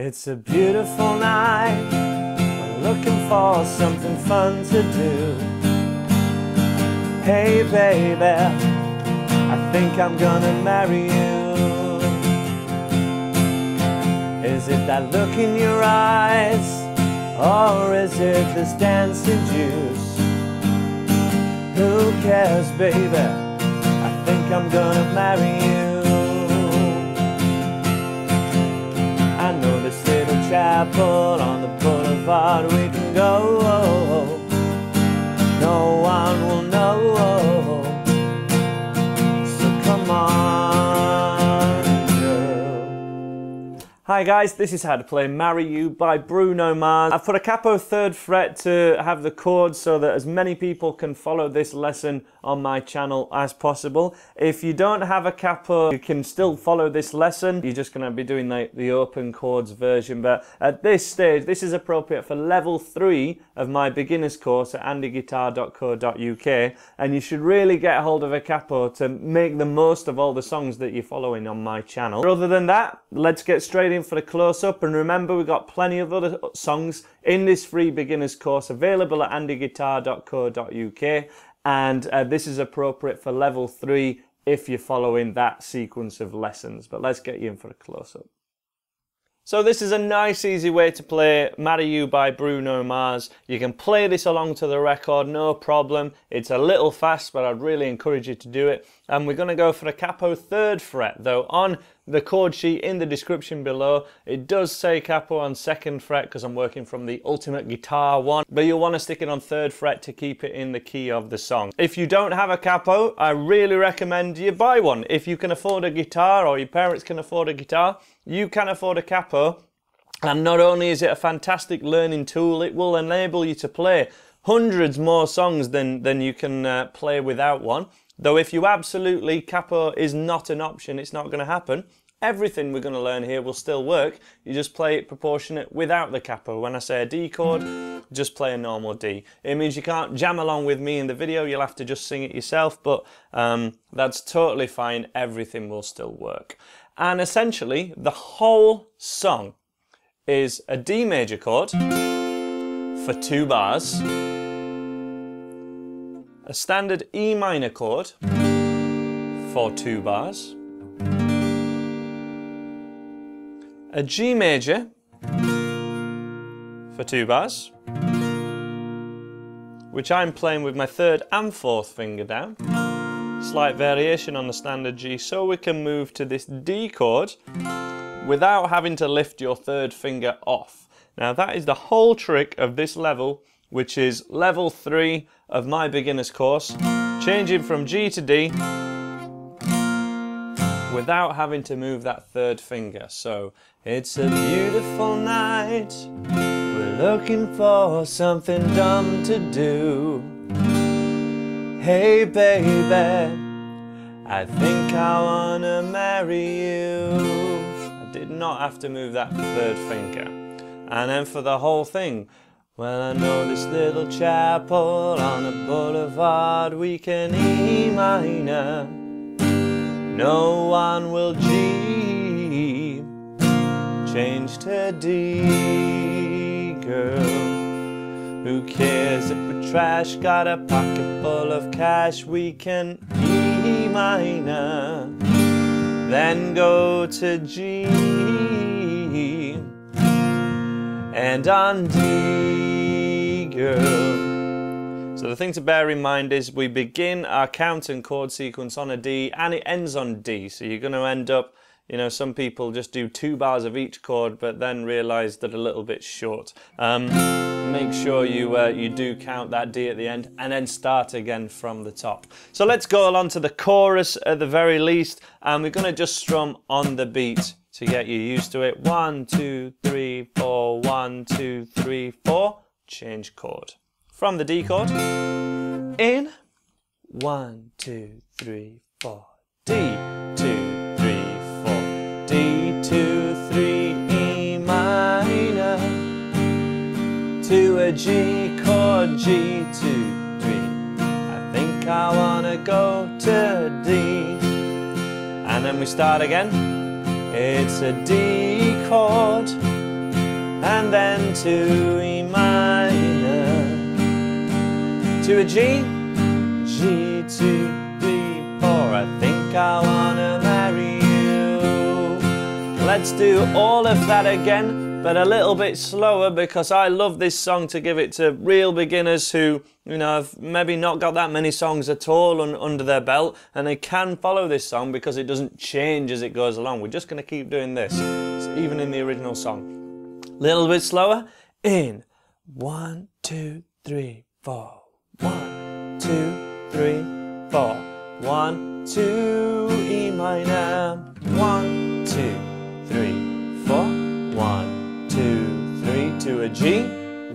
It's a beautiful night, we're looking for something fun to do. Hey baby, I think I'm gonna marry you. Is it that look in your eyes, or is it this dancing juice? Who cares baby, I think I'm gonna marry you. I know this little chapel on the boulevard we can go. No one will know, so come on, girl. Hi guys, this is how to play Marry You by Bruno Mars. I've put a capo 3rd fret to have the chords so that as many people can follow this lesson on my channel as possible. If you don't have a capo, you can still follow this lesson. You're just going to be doing the open chords version, but at this stage, this is appropriate for level 3 of my beginner's course at andyguitar.co.uk, and you should really get hold of a capo to make the most of all the songs that you're following on my channel. Other than that, let's get straight in for the close-up, and remember we've got plenty of other songs in this free beginner's course available at andyguitar.co.uk. And this is appropriate for level 3 if you're following that sequence of lessons. But let's get you in for a close-up. So this is a nice easy way to play Marry You by Bruno Mars. You can play this along to the record, no problem. It's a little fast, but I'd really encourage you to do it. And we're going to go for a capo 3rd fret, though on the chord sheet in the description below, it does say capo on 2nd fret because I'm working from the Ultimate Guitar one, but you'll want to stick it on 3rd fret to keep it in the key of the song. If you don't have a capo, I really recommend you buy one. If you can afford a guitar, or your parents can afford a guitar, you can afford a capo. And not only is it a fantastic learning tool, it will enable you to play hundreds more songs than you can play without one. Though if you absolutely, capo is not an option, it's not going to happen. Everything we're going to learn here will still work. You just play it proportionate without the capo. When I say a D chord, just play a normal D. It means you can't jam along with me in the video, you'll have to just sing it yourself, but that's totally fine, everything will still work. And essentially, the whole song is a D major chord for 2 bars, a standard E minor chord for 2 bars, a G major for 2 bars, which I'm playing with my 3rd and 4th finger down, slight variation on the standard G, so we can move to this D chord without having to lift your 3rd finger off. Now that is the whole trick of this level, which is level 3 of my beginner's course, changing from G to D without having to move that 3rd finger. So it's a beautiful night, we're looking for something dumb to do. Hey baby, I think I wanna marry you. I did not have to move that 3rd finger. And then for the whole thing, well, I know this little chapel on a boulevard we can E minor. No one will G, change to D, girl. Who cares if we're trash, got a pocket full of cash, we can E minor, then go to G, and on D, girl. So the thing to bear in mind is we begin our count and chord sequence on a D and it ends on D. So you're going to end up, you know, some people just do 2 bars of each chord but then realise they're a little bit short. Make sure you do count that D at the end and then start again from the top. So let's go along to the chorus at the very least, and we're going to just strum on the beat to get you used to it. 1, 2, 3, 4, 1, 2, 3, 4, change chord. From the D chord, in 1, 2, 3, 4, D, 2, 3, 4, D, 2, 3, E minor, to a G chord, G, 2, 3. I think I wanna go to D, and then we start again. It's a D chord 1, 2, E minor, to a G, G, 2, 3, 4. I think I wanna marry you. Let's do all of that again, but a little bit slower, because I love this song to give it to real beginners who, you know, have maybe not got that many songs at all under their belt, and they can follow this song because it doesn't change as it goes along. We're just going to keep doing this, even in the original song. Little bit slower. In 1, 2, 3, 4. 1, 2, 3, 4. 1, 2, E minor. 1, 2, 3, 4. 1, 2, 3, to a G.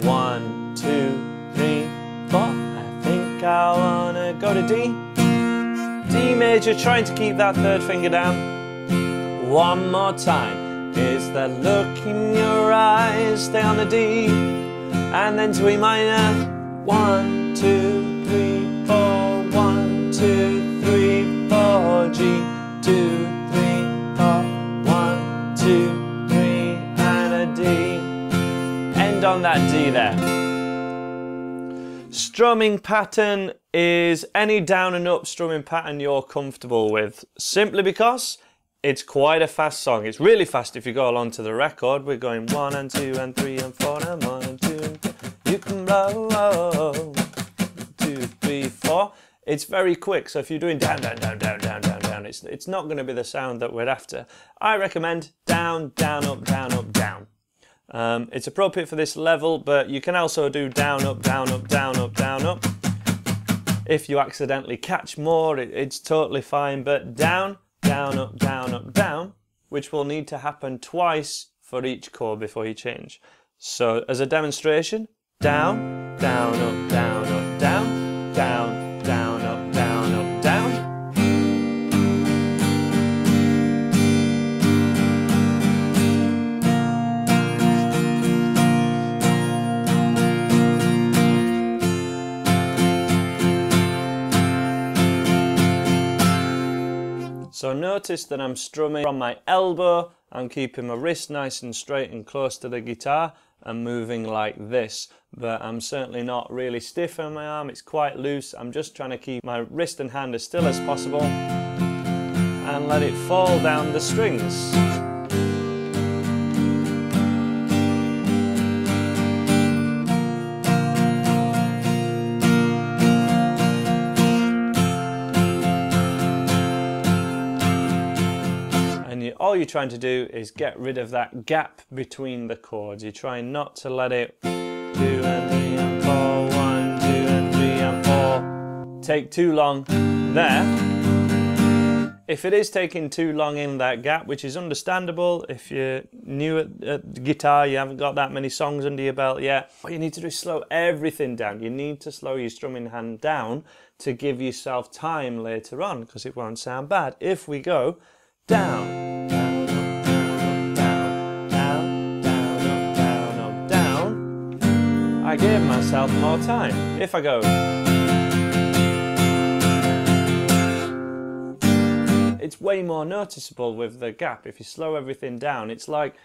1, 2, 3, 4. I think I wanna go to D. D major, trying to keep that third finger down. One more time. Is that look in your eyes? Stay on the D. And then to E minor. 1, 2, 3, 4. 1, 2, 3, 4. G. 2, 3, 4. 1, 2, 3, and a D. End on that D there. Strumming pattern is any down and up strumming pattern you're comfortable with, simply because it's quite a fast song. It's really fast if you go along to the record. We're going 1 and 2 and 3 and 4 and 1 and 2 and 3. You can blow 2, 3, 4. It's very quick, so if you're doing down, down, down, down, down, down, down, it's not going to be the sound that we're after. I recommend down, down, up, down, up, down. It's appropriate for this level, but you can also do down, up, down, up, down, up, down, up. If you accidentally catch more, it's totally fine, but down, down, up, down, up, down, which will need to happen twice for each chord before you change. So as a demonstration, down, down, up, down, up, down, down, down, up, down, up, down. So notice that I'm strumming from my elbow, I'm keeping my wrist nice and straight and close to the guitar and moving like this, but I'm certainly not really stiff on my arm, it's quite loose. I'm just trying to keep my wrist and hand as still as possible and let it fall down the strings. All you're trying to do is get rid of that gap between the chords. You're trying not to let it 2 and 3 and 4, 1, 2 and 3 and 4 take too long there. If it is taking too long in that gap, which is understandable if you're new at the guitar, you haven't got that many songs under your belt yet, what you need to do is slow everything down. You need to slow your strumming hand down to give yourself time later on, because it won't sound bad. If we go down, I gave myself more time. If I go, it's way more noticeable with the gap. If you slow everything down, it's like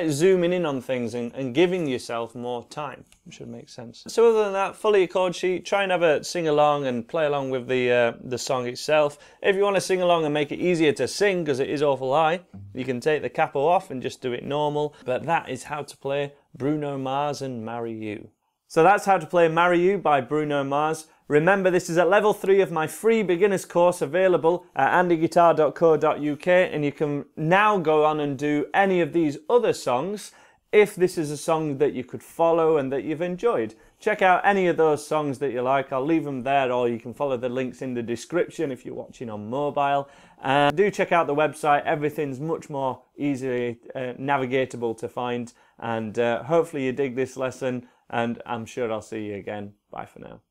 zooming in on things and giving yourself more time. It should make sense. So other than that, follow your chord sheet, try and have a sing along and play along with the song itself. If you want to sing along and make it easier to sing, because it is awful high, you can take the capo off and just do it normal. But that is how to play Bruno Mars and Marry You. So that's how to play Marry You by Bruno Mars. Remember, this is at level 3 of my free beginners course available at andyguitar.co.uk, and you can now go on and do any of these other songs if this is a song that you could follow and that you've enjoyed. Check out any of those songs that you like. I'll leave them there, or you can follow the links in the description if you're watching on mobile. And do check out the website. Everything's much more easily navigatable to find, and hopefully you dig this lesson. And I'm sure I'll see you again. Bye for now.